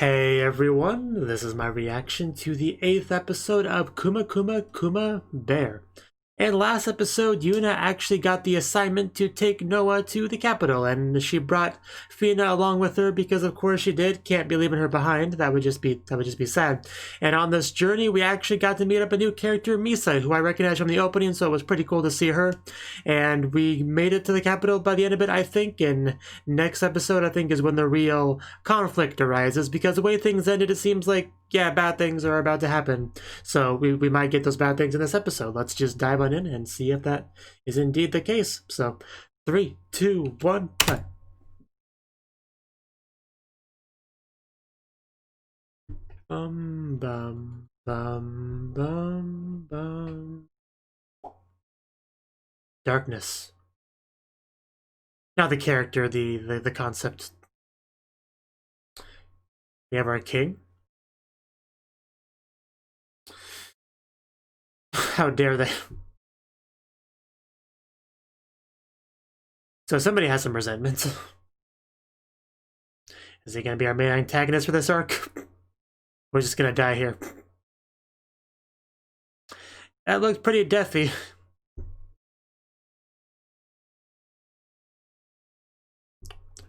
Hey everyone, this is my reaction to the 8th episode of Kuma Kuma Kuma Bear. And last episode, Yuna actually got the assignment to take Noah to the capital, and she brought Fina along with her because of course she did. Can't be leaving her behind. That would just be sad. And on this journey, we actually got to meet up a new character, Misa, who I recognized from the opening, so it was pretty cool to see her. And we made it to the capital by the end of it, I think. And next episode, I think, is when the real conflict arises, because the way things ended, it seems like, yeah, bad things are about to happen. So we might get those bad things in this episode. Let's just dive on in and see if that is indeed the case. So 3, 2, 1, play. Bum bum bum bum bum. Darkness. Not the character, the concept. We have our king. How dare they? So somebody has some resentment. Is he gonna be our main antagonist for this arc? We're just gonna die here. That looks pretty deathy.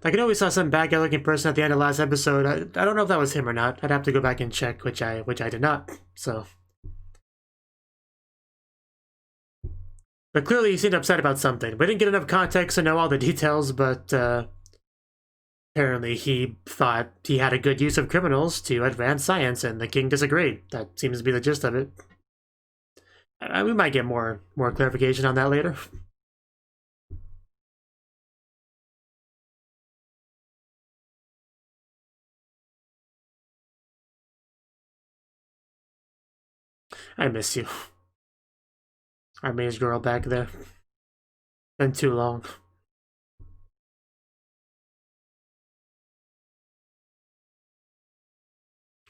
Like, I know we saw some bad guy looking person at the end of last episode. I don't know if that was him or not. I'd have to go back and check, which I did not. So, but clearly he seemed upset about something. We didn't get enough context to know all the details, but apparently he thought he had a good use of criminals to advance science, and the king disagreed. That seems to be the gist of it. We might get more clarification on that later. I miss you. Our main girl back there. Been too long.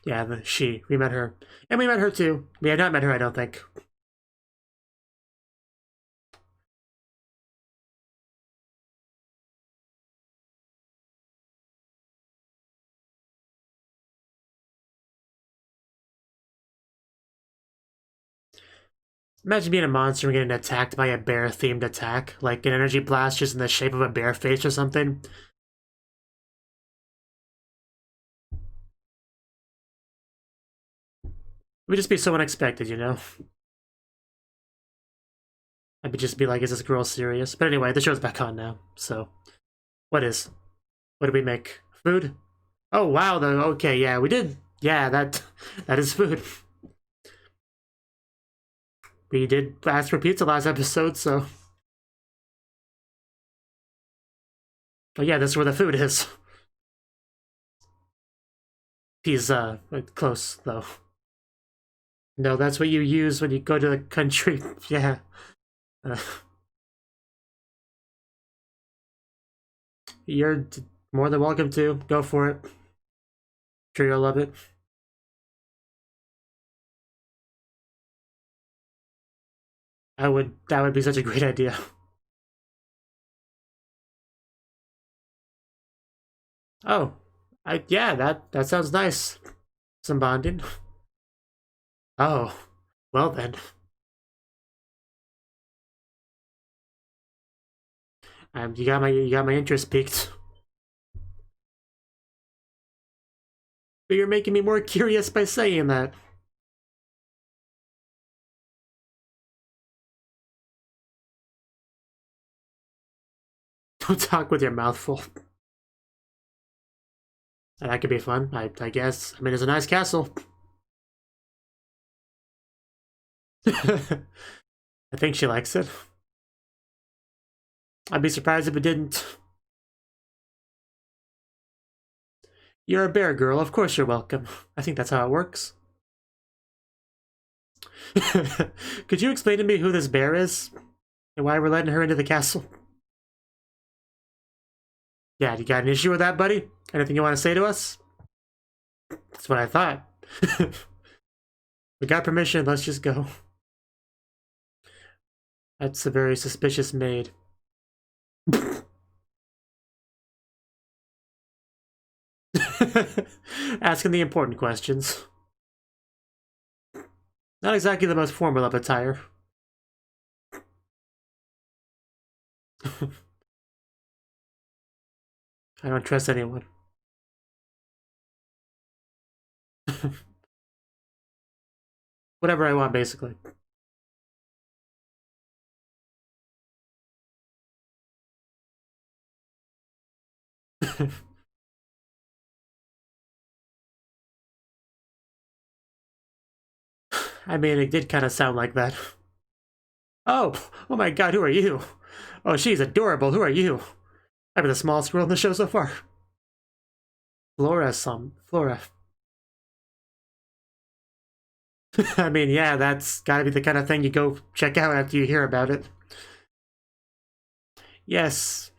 Yeah, we met her. And we met her too. We had not met her, I don't think. Imagine being a monster and getting attacked by a bear-themed attack, like an energy blast just in the shape of a bear face or something. It would just be so unexpected, you know? I would just be like, is this girl serious? But anyway, the show's back on now, so... What did we make? Food? Oh, wow, though, okay, yeah, we did. Yeah, that is food. We did ask for pizza last episode, so... But yeah, this is where the food is. He's, close, though. No, that's what you use when you go to the country. Yeah. You're more than welcome to. Go for it. Sure you'll love it. That would be such a great idea. Oh. Yeah, that sounds nice. Some bonding. Oh. Well then. You got my interest piqued. But you're making me more curious by saying that. Don't talk with your mouth full. That could be fun, I guess. I mean, it's a nice castle. I think she likes it. I'd be surprised if it didn't. You're a bear girl, of course you're welcome. I think that's how it works. Could you explain to me who this bear is? And why we're letting her into the castle? Yeah, you got an issue with that, buddy? Anything you want to say to us? That's what I thought. We got permission, let's just go. That's a very suspicious maid. Asking the important questions. Not exactly the most formal of attire. I don't trust anyone. Whatever I want, basically. I mean, it did kind of sound like that. Oh my god, who are you? Oh, she's adorable, who are you? I'm the smallest girl in the show so far. Flora. I mean, yeah, that's gotta be the kind of thing you go check out after you hear about it. Yes.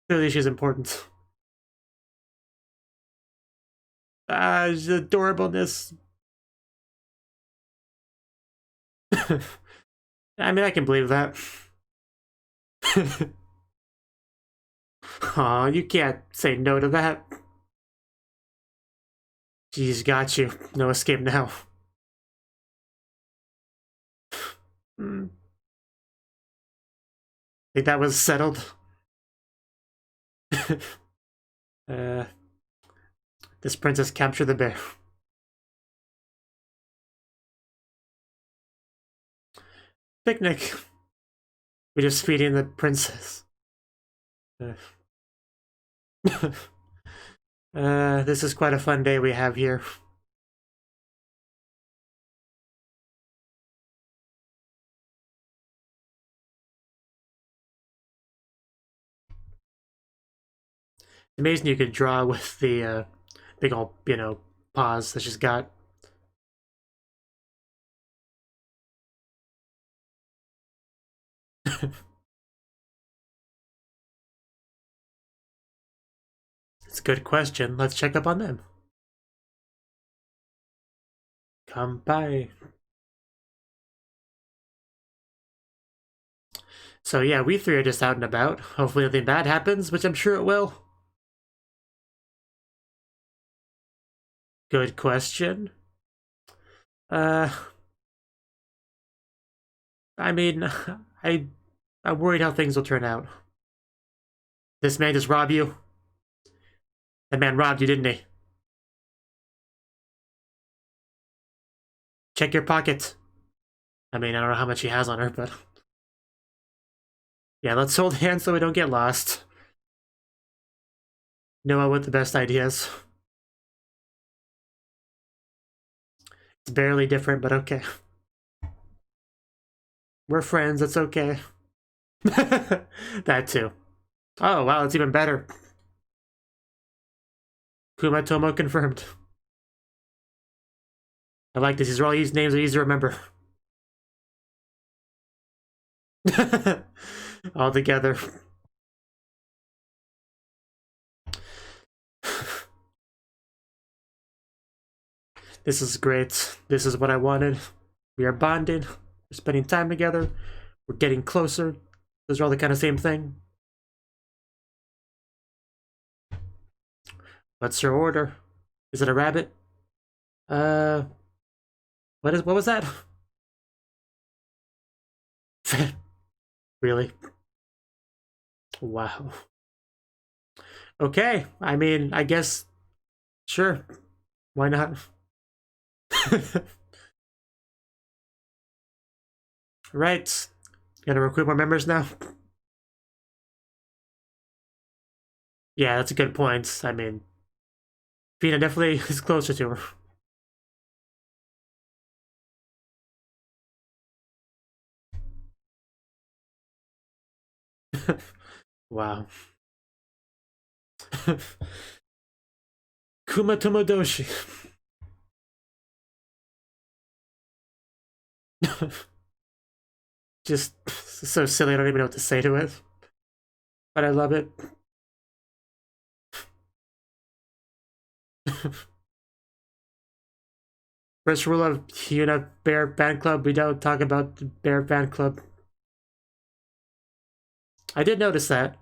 Clearly she's important. Adorableness. I mean, I can believe that. Aw, you can't say no to that. She's got you. No escape now. Think that was settled. This princess captured the bear. Picnic. We're just feeding the princess. This is quite a fun day we have here. Amazing you could draw with the big old, paws that she's got. It's a good question. Let's check up on them. Come by. So yeah, we three are just out and about. Hopefully nothing bad happens, which I'm sure it will. Good question. I mean, I'm worried how things will turn out. This man just robbed you. That man robbed you, didn't he? Check your pocket. I mean, I don't know how much he has on her, but... Yeah, let's hold hands so we don't get lost. Noah with the best ideas. It's barely different, but okay. We're friends, it's okay. That too. Oh, wow, it's even better. Kuma Tomo confirmed. I like this. These are all these names are easy to remember. All together. This is great. This is what I wanted. We are bonded. We're spending time together. We're getting closer. Those are all the kind of same thing. What's your order? Is it a rabbit? What was that? Really? Wow. Okay, I mean, I guess, sure. Why not? Right. Gonna recruit more members now? Yeah, that's a good point. I mean, Fina definitely is closer to her. Wow. Kuma Tomodoshi. Just so silly, I don't even know what to say to it. But I love it. First rule of Yuna Bear Fan Club, we don't talk about the Bear Fan Club. I did notice that.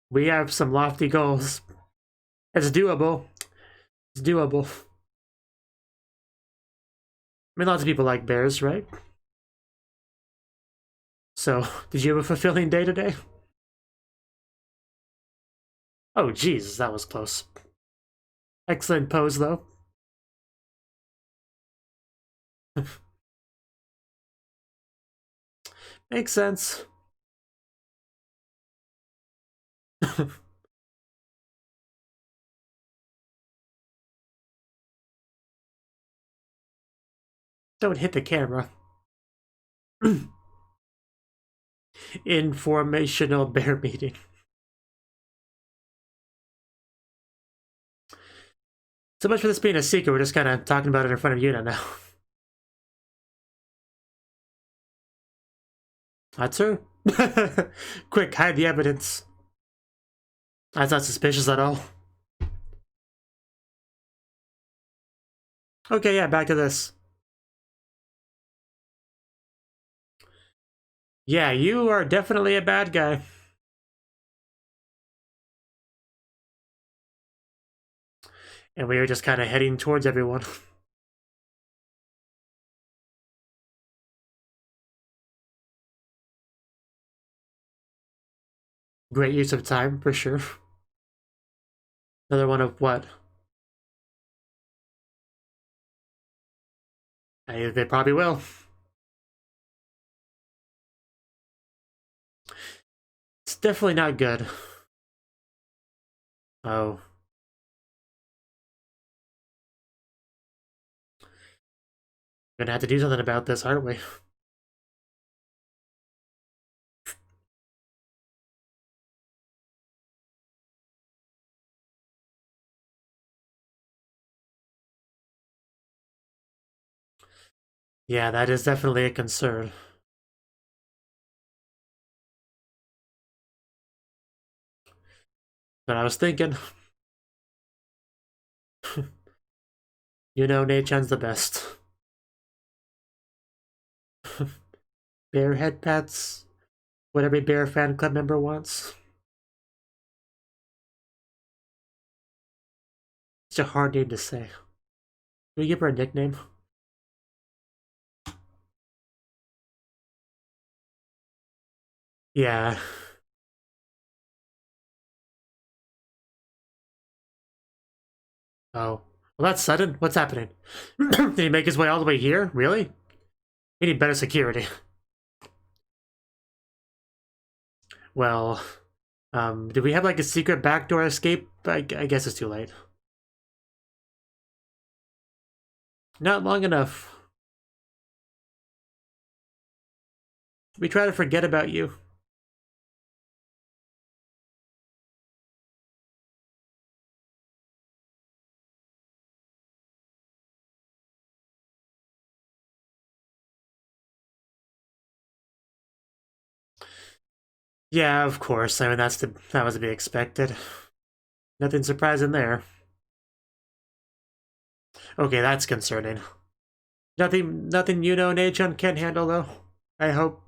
We have some lofty goals. It's doable. It's doable. I mean, lots of people like bears, right? So, did you have a fulfilling day today? Oh, jeez, that was close. Excellent pose, though. Makes sense. Don't hit the camera. Informational bear meeting. So much for this being a secret, we're just kind of talking about it in front of Yuna now. That's her. Quick, hide the evidence. That's not suspicious at all. Okay, yeah, back to this. Yeah, you are definitely a bad guy. And we were just kind of heading towards everyone. Great use of time, for sure. Another one of what? They probably will. It's definitely not good. Oh. We're gonna have to do something about this, aren't we? Yeah, that is definitely a concern. But I was thinking... You know, Nate-chan's the best. Bear head pats. What every bear fan club member wants. Such a hard name to say. Can we give her a nickname? Yeah. Oh. Well, that's sudden. What's happening? Did he make his way all the way here? Really? We need better security. Well, do we have like a secret backdoor escape? I guess it's too late. Not long enough. We try to forget about you. Yeah, of course. I mean, that was to be expected. Nothing surprising there. Okay, that's concerning. Nothing you know Nate-chan can't handle, though. I hope.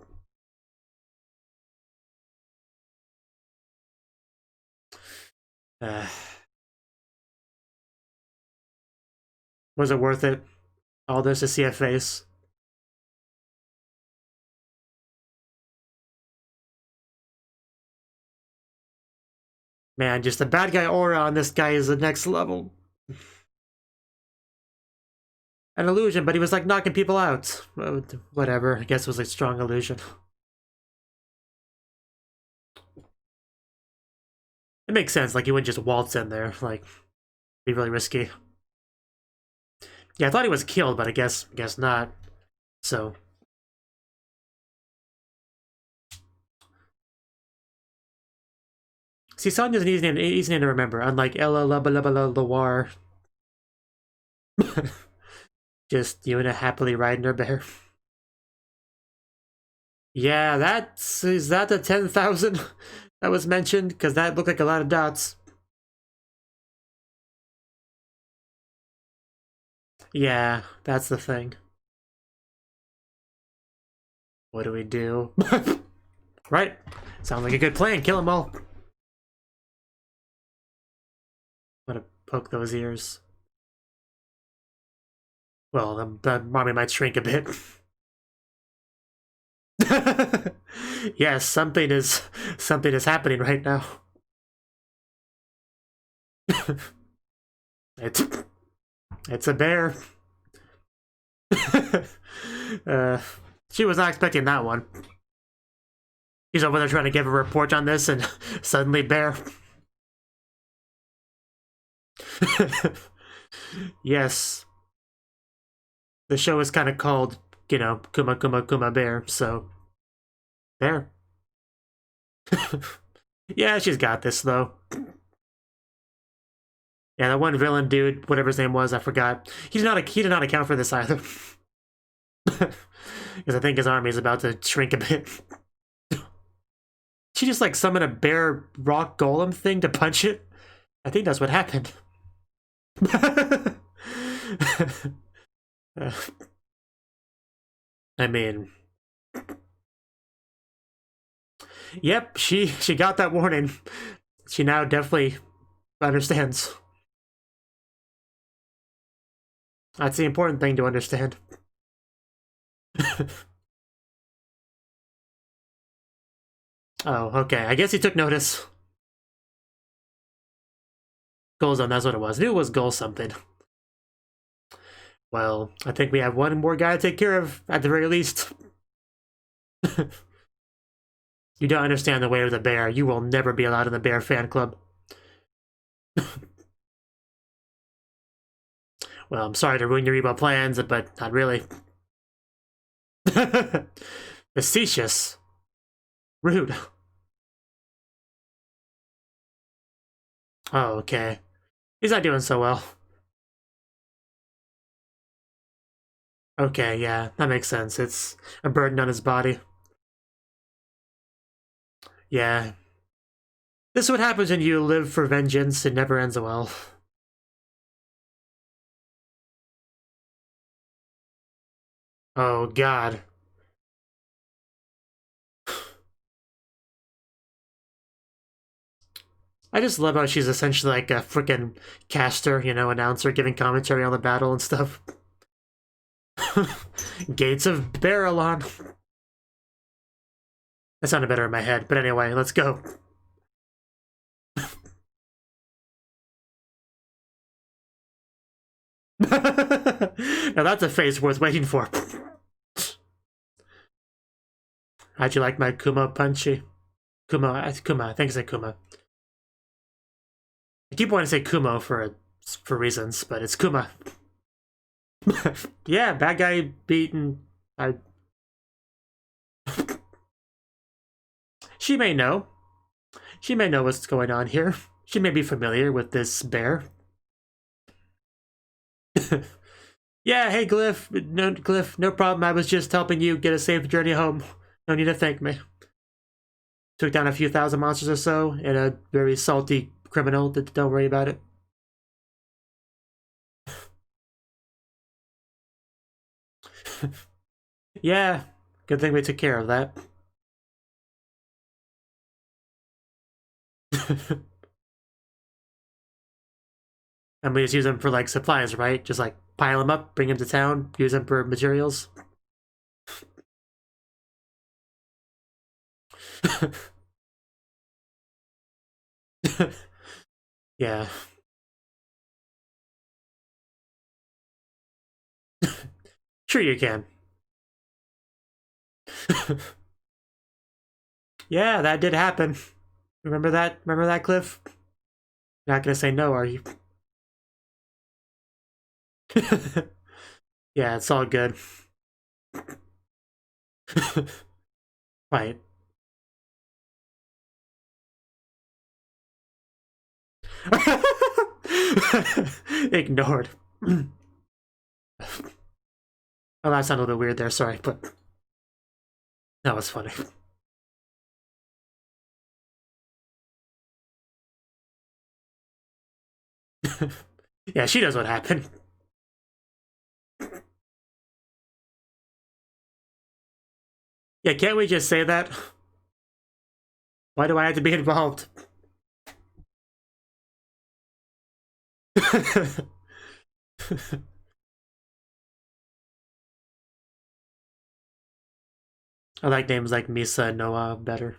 Was it worth it? All this to see a face? Man, just the bad guy aura on this guy is the next level. An illusion, but he was like knocking people out. Whatever, I guess it was a strong illusion. It makes sense, like he wouldn't just waltz in there, like, be really risky. Yeah, I thought he was killed, but I guess not. So. See, Sonya's an easy name to remember, unlike Ella Loire. Just you and a happily riding her bear. Yeah, is that the 10,000 that was mentioned? Because that looked like a lot of dots. Yeah, that's the thing. What do we do? Right. Sounds like a good plan. Kill them all. poke those ears. Well, the mommy might shrink a bit. Yes, something is happening right now. It's a bear. She was not expecting that one. He's over there trying to give a report on this, and suddenly bear. Yes. The show is kind of called, you know, Kuma Kuma Kuma Bear, so... Bear. Yeah, she's got this, though. Yeah, that one villain dude, whatever his name was, I forgot. He did not account for this either. Because I think his army is about to shrink a bit. She just, like, summoned a bear rock golem thing to punch it? I think that's what happened. I mean... Yep, she got that warning. She now definitely understands. That's the important thing to understand. Oh, okay. I guess he took notice. Goal zone, that's what it was. I knew it was goal something. Well, I think we have one more guy to take care of, at the very least. You don't understand the way of the bear. You will never be allowed in the bear fan club. Well, I'm sorry to ruin your evil plans, but not really. Facetious. Rude. Oh, okay. He's not doing so well. Okay, yeah, that makes sense. It's a burden on his body. Yeah. This is what happens when you live for vengeance. It never ends well. Oh, God. I just love how she's essentially like a freaking caster, you know, announcer giving commentary on the battle and stuff. Gates of Barrelon. That sounded better in my head, but anyway, let's go. Now that's a face worth waiting for. How'd you like my Kuma punchy? Kuma, thanks for Kuma. I keep wanting to say Kumo for reasons, but it's Kuma. Yeah, bad guy beaten. She may know. She may know what's going on here. She may be familiar with this bear. Yeah, hey Glyph. No, Glyph, no problem. I was just helping you get a safe journey home. No need to thank me. Took down a few thousand monsters or so, and a very salty criminal. Don't worry about it. Yeah, good thing we took care of that. And we just use them for like supplies, right? Just like pile them up, bring them to town, use them for materials. Yeah. Sure you can. Yeah, that did happen. Remember that? Remember that, Cliff? You're not gonna say no, are you? Yeah, it's all good. Right. Ignored. Oh, that sounded a little weird there, sorry, but that was funny. Yeah, she knows what happened. Yeah, can't we just say that? Why do I have to be involved? I like names like Misa and Noah better.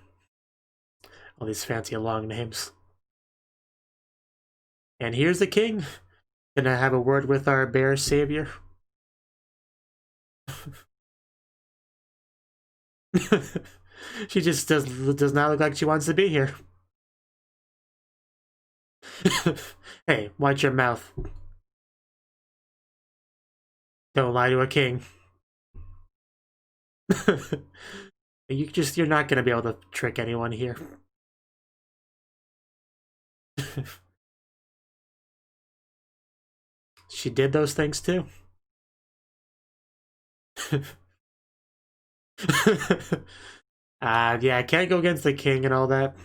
All these fancy long names. And here's the king. Gonna have a word with our bear savior. She just does not look like she wants to be here. Hey, watch your mouth. Don't lie to a king. You're not gonna be able to trick anyone here. She did those things too. Yeah, I can't go against the king and all that.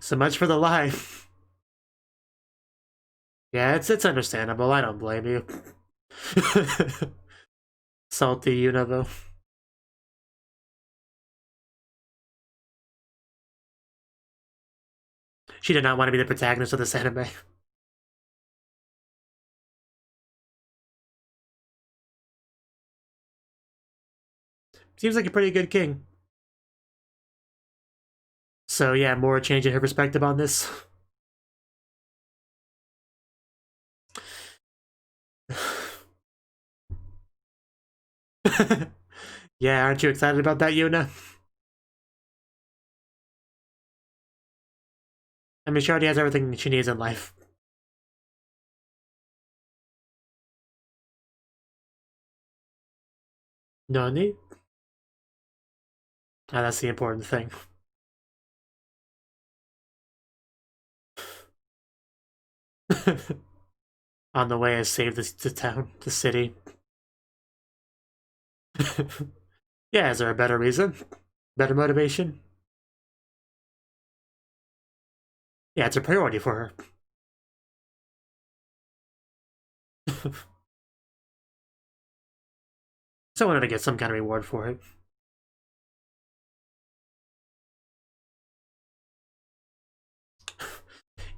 So much for the lie. Yeah, it's understandable. I don't blame you. Salty Yuna, though. She did not want to be the protagonist of this anime. Seems like a pretty good king. So yeah, more change in her perspective on this. Yeah, aren't you excited about that, Yuna? I mean, she already has everything she needs in life. No need? Ah, that's the important thing. On the way, I saved the town, the city. Yeah, is there a better reason? Better motivation? Yeah, it's a priority for her. So I wanted to get some kind of reward for it.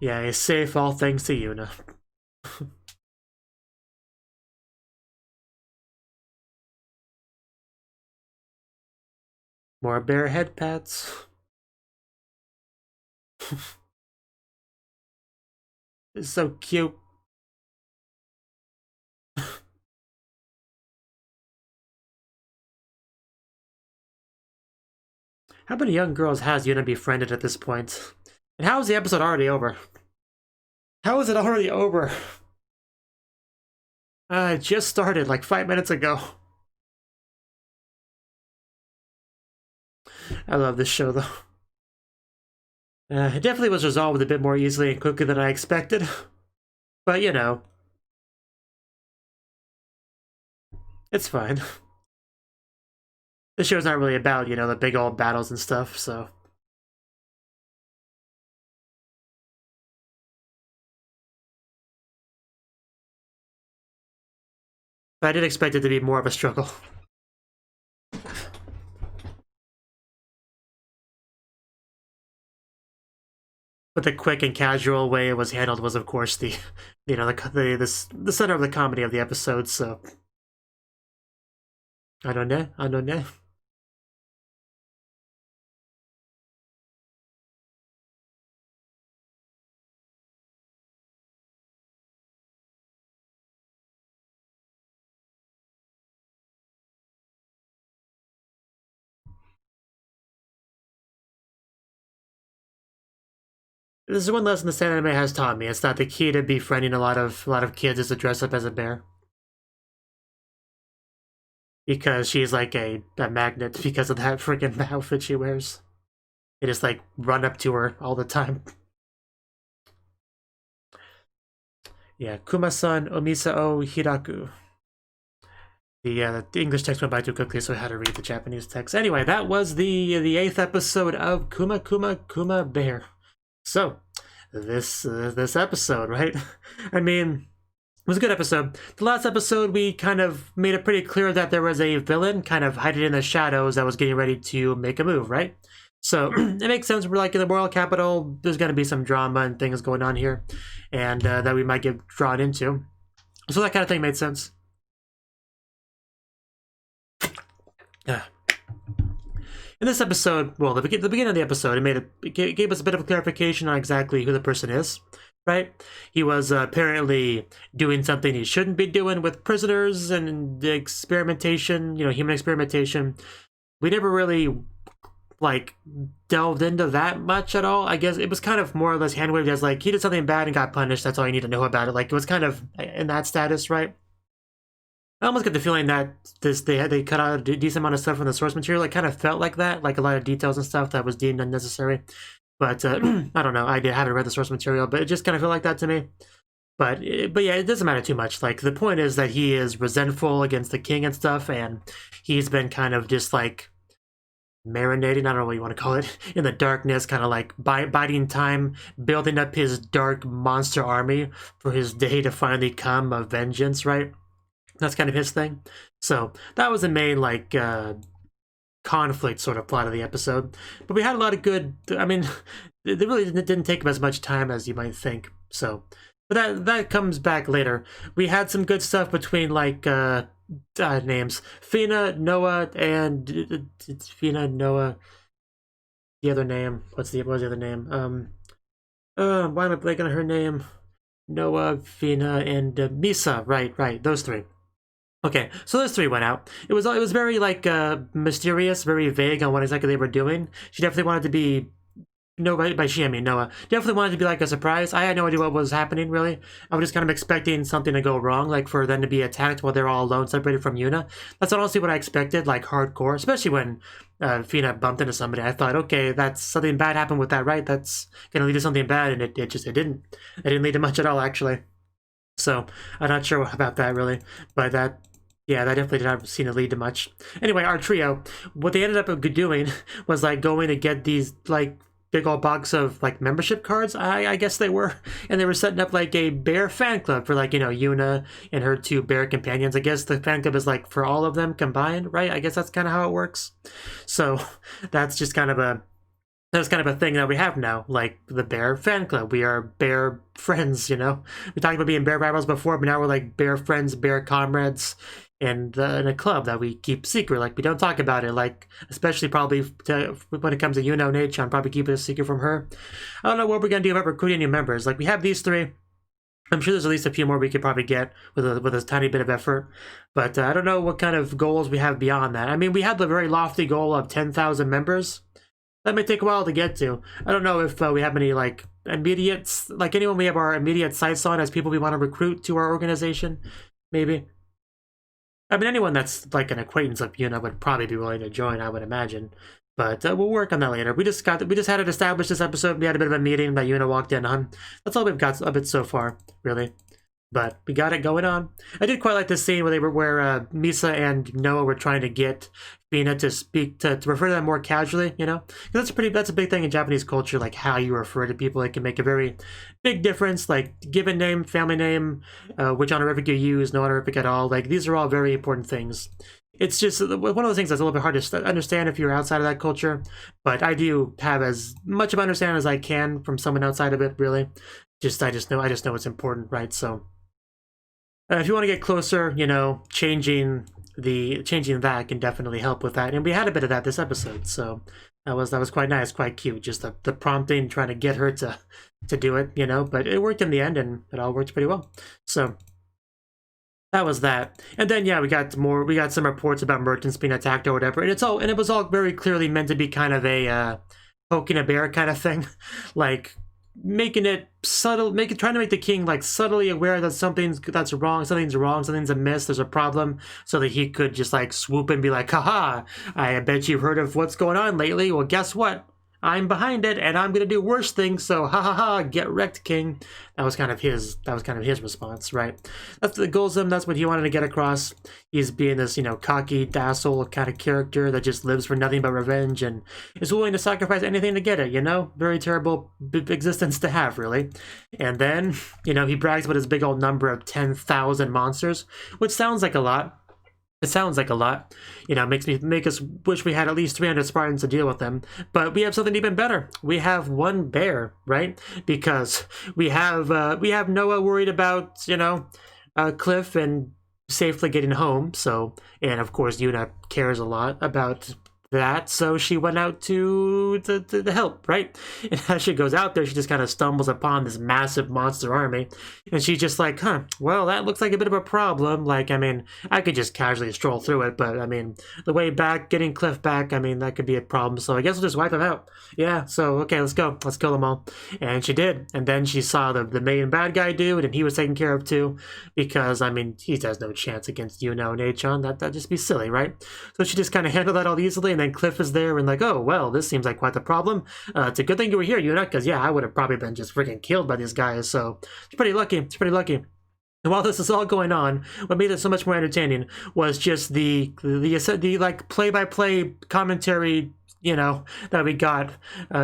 Yeah, it's safe all thanks to Yuna. More bear head pats. It's so cute. How many young girls has Yuna befriended at this point? And how is the episode already over? How is it already over? It just started like 5 minutes ago. I love this show though. It definitely was resolved a bit more easily and quickly than I expected. But you know, it's fine. This show's not really about, you know, the big old battles and stuff, so. But I did expect it to be more of a struggle. But the quick and casual way it was handled was, of course, the, you know, the center of the comedy of the episode. So I don't know. This is one lesson this anime has taught me. It's not the key to befriending a lot of kids is to dress up as a bear. Because she's like a magnet because of that freaking outfit she wears. They just like run up to her all the time. Yeah, Kuma-san Omisa o Hiraku. The English text went by too quickly, so I had to read the Japanese text. Anyway, that was the 8th episode of Kuma Kuma Kuma Bear. So, this episode, right? I mean, it was a good episode. The last episode, we kind of made it pretty clear that there was a villain kind of hiding in the shadows that was getting ready to make a move, right? So it makes sense. We're like in the royal capital. There's going to be some drama and things going on here, and that we might get drawn into. So that kind of thing made sense. In this episode, well, the beginning of the episode, it gave us a bit of a clarification on exactly who the person is, right? He was apparently doing something he shouldn't be doing with prisoners and the experimentation, human experimentation. We never really, like, delved into that much at all. I guess it was kind of more or less hand-waved as, like, he did something bad and got punished. That's all you need to know about it. Like, it was kind of in that status, right? I almost get the feeling that they cut out a decent amount of stuff from the source material. It kind of felt like that, like a lot of details and stuff that was deemed unnecessary. But I don't know. I haven't read the source material, but it just kind of felt like that to me. But yeah, it doesn't matter too much. Like, the point is that he is resentful against the king and stuff, and he's been kind of just like marinating, I don't know what you want to call it, in the darkness, kind of like biding time, building up his dark monster army for his day to finally come of vengeance, right? That's kind of his thing. So that was the main, like, conflict sort of plot of the episode. But we had a lot of good, I mean, it really didn't take up as much time as you might think. So, but that comes back later. We had some good stuff between, like, names. Fina, Noah, and Fina, Noah, the other name. What was the other name? Why am I blanking on her name? Noah, Fina, and Misa. Right, those three. Okay, so those three went out. It was very, like, mysterious, very vague on what exactly they were doing. She definitely wanted to be, by she I mean Noah, definitely wanted to be like a surprise. I had no idea what was happening, really. I was just kind of expecting something to go wrong, like for them to be attacked while they're all alone, separated from Yuna. That's honestly what I expected, like hardcore, especially when Fina bumped into somebody. I thought, okay, that's something bad happened with that, right? That's gonna lead to something bad, and it didn't. It didn't lead to much at all, actually. So I'm not sure about that, really, but that definitely did not seem to lead to much. Anyway, our trio, what they ended up doing was, like, going to get these, like, big old box of, like, membership cards, I guess they were, and they were setting up, like, a bear fan club for, like, Yuna and her two bear companions. I guess the fan club is, like, for all of them combined, right? I guess that's kind of how it works. So that's just kind of a thing that we have now, like the bear fan club. We are bear friends, We talked about being bear rivals before, but now we're like bear friends, bear comrades, and in a club that we keep secret. Like, we don't talk about it, like, especially probably when it comes to Yuna and Achan, probably keep it a secret from her. I don't know what we're going to do about recruiting new members. Like, we have these three. I'm sure there's at least a few more we could probably get with a tiny bit of effort. But I don't know what kind of goals we have beyond that. I mean, we had the very lofty goal of 10,000 members. That may take a while to get to. I don't know if we have any, like, immediate, like, anyone we have our immediate sights on as people we want to recruit to our organization, maybe. I mean, anyone that's, like, an acquaintance of Yuna would probably be willing to join, I would imagine. But we'll work on that later. We just had it established this episode. We had a bit of a meeting that Yuna walked in on. That's all we've got of it so far, really. But we got it going on. I did quite like this scene where Misa and Noah were trying to get Fina to speak to refer to them more casually, That's a big thing in Japanese culture, like how you refer to people. It can make a very big difference, like given name, family name, which honorific you use, no honorific at all. Like, these are all very important things. It's just one of those things that's a little bit hard to understand if you're outside of that culture, but I do have as much of an understanding as I can from someone outside of it, really. I just know it's important, right? So if you want to get closer, changing that can definitely help with that. And we had a bit of that this episode, so that was quite nice, quite cute. Just the prompting, trying to get her to do it, But it worked in the end, and it all worked pretty well. So that was that. And then we got some reports about merchants being attacked or whatever, and it was all very clearly meant to be kind of a poking a bear kind of thing, like making it subtle, trying to make the king, like, subtly aware that something's wrong, something's amiss, there's a problem, so that he could just, like, swoop and be like, haha, I bet you've heard of what's going on lately. Well, guess what? I'm behind it, and I'm gonna do worse things, so ha ha ha, get wrecked, king. That was kind of his response, right? That's the goals of him. That's what he wanted to get across. He's being this, cocky, docile kind of character that just lives for nothing but revenge and is willing to sacrifice anything to get it, Very terrible existence to have, really. And then, he brags about his big old number of 10,000 monsters, which sounds like a lot. It sounds like a lot, make us wish we had at least 300 Spartans to deal with them. But we have something even better. We have one bear, right? Because we have Noah worried about, Cliff and safely getting home. So, and of course, Yuna cares a lot about that, so she went out to help, right? And as she goes out there, she just kind of stumbles upon this massive monster army, and she's just like, well, that looks like a bit of a problem. Like, I mean, I could just casually stroll through it, but I mean, the way back, getting Cliff back, I mean, that could be a problem, so I guess we'll just wipe them out. Yeah, so, okay, let's go. Let's kill them all. And she did, and then she saw the main bad guy dude, and he was taken care of too, because, I mean, he has no chance against Yuno and Achan. That'd just be silly, right? So she just kind of handled that all easily, and then Cliff is there and like, oh, well, this seems like quite the problem. It's a good thing you were here, Yuna, because, yeah, I would have probably been just freaking killed by these guys, so it's pretty lucky. It's pretty lucky. And while this is all going on, what made it so much more entertaining was just the like play-by-play commentary, that we got,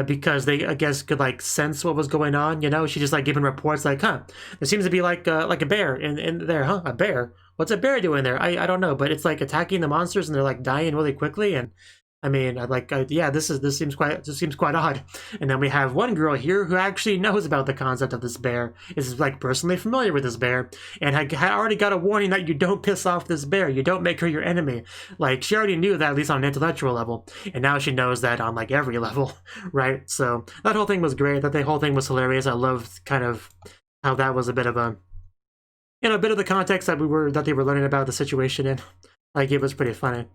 because they, I guess, could like sense what was going on. She just like giving reports like, there seems to be like a bear in there, A bear? What's a bear doing there? I don't know, but it's like attacking the monsters and they're like dying really quickly. And I mean, yeah, this seems quite odd. And then we have one girl here who actually knows about the concept of this bear, is like personally familiar with this bear, and had already got a warning that you don't piss off this bear, you don't make her your enemy. Like, she already knew that, at least on an intellectual level, and now she knows that on like every level, right? So that whole thing was great. That the whole thing was hilarious. I loved kind of how that was a bit of a, a bit of the context that they were learning about the situation in. Like, it was pretty funny.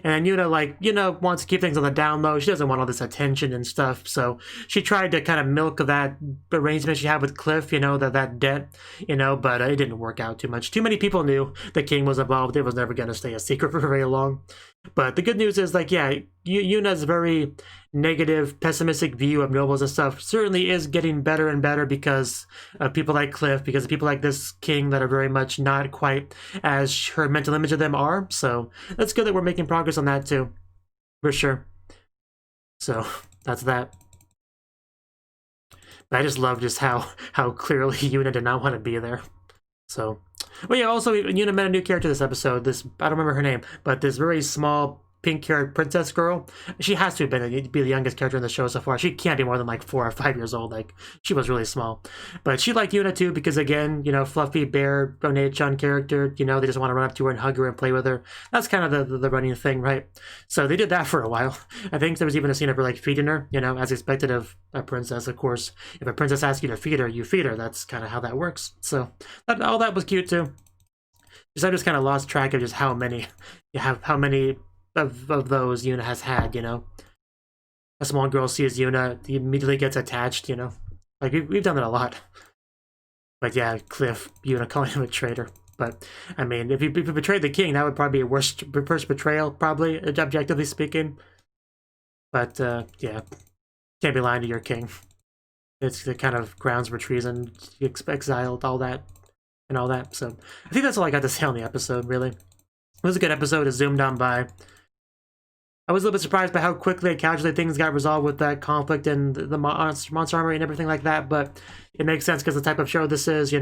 And Yuna, wants to keep things on the down low. She doesn't want all this attention and stuff, so she tried to kind of milk that arrangement she had with Cliff, that debt, but it didn't work out too much. Too many people knew the king was involved. It was never going to stay a secret for very long. But the good news is, like, yeah, Yuna's very negative, pessimistic view of nobles and stuff certainly is getting better and better because of people like Cliff, because of people like this king that are very much not quite as her mental image of them are. So that's good that we're making progress on that too, for sure. So that's that. But I just love just how clearly Yuna did not want to be there. So, well, yeah, also, Yuna met a new character this episode. This, I don't remember her name, but this very small, pink-haired princess girl. She has to be the youngest character in the show so far. She can't be more than like 4 or 5 years old. Like, she was really small. But she liked Yuna too because, again, fluffy bear, Onei-chan character, they just want to run up to her and hug her and play with her. That's kind of the running thing, right? So they did that for a while. I think there was even a scene of her like feeding her, as expected of a princess, of course. If a princess asks you to feed her, you feed her. That's kind of how that works. So all that was cute too. I just kind of lost track of just how many of those Yuna has had, A small girl sees Yuna, he immediately gets attached, Like, we've done that a lot. But yeah, Cliff, Yuna calling him a traitor. But, I mean, if you betrayed the king, that would probably be a worst betrayal, probably, objectively speaking. But, yeah, can't be lying to your king. It's the kind of grounds for treason, exiled, all that, and all that. So, I think that's all I got to say on the episode, really. It was a good episode. It zoomed on by. I was a little bit surprised by how quickly and casually things got resolved with that conflict and the monster armory and everything like that, but it makes sense because the type of show this is,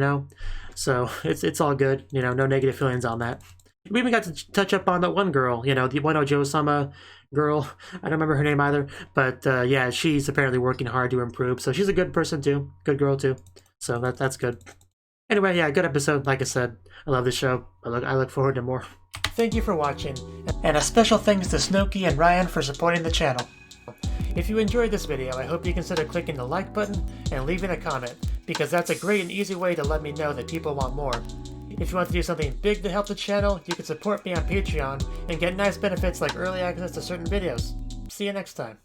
So it's all good, no negative feelings on that. We even got to touch up on that one girl, the one Ojo-sama girl. I don't remember her name either, but yeah, she's apparently working hard to improve, so she's a good person too, good girl too. So that's good. Anyway, yeah, good episode. Like I said, I love this show. I look forward to more. Thank you for watching, and a special thanks to Cnouki and Ryan for supporting the channel. If you enjoyed this video, I hope you consider clicking the like button and leaving a comment, because that's a great and easy way to let me know that people want more. If you want to do something big to help the channel, you can support me on Patreon and get nice benefits like early access to certain videos. See you next time.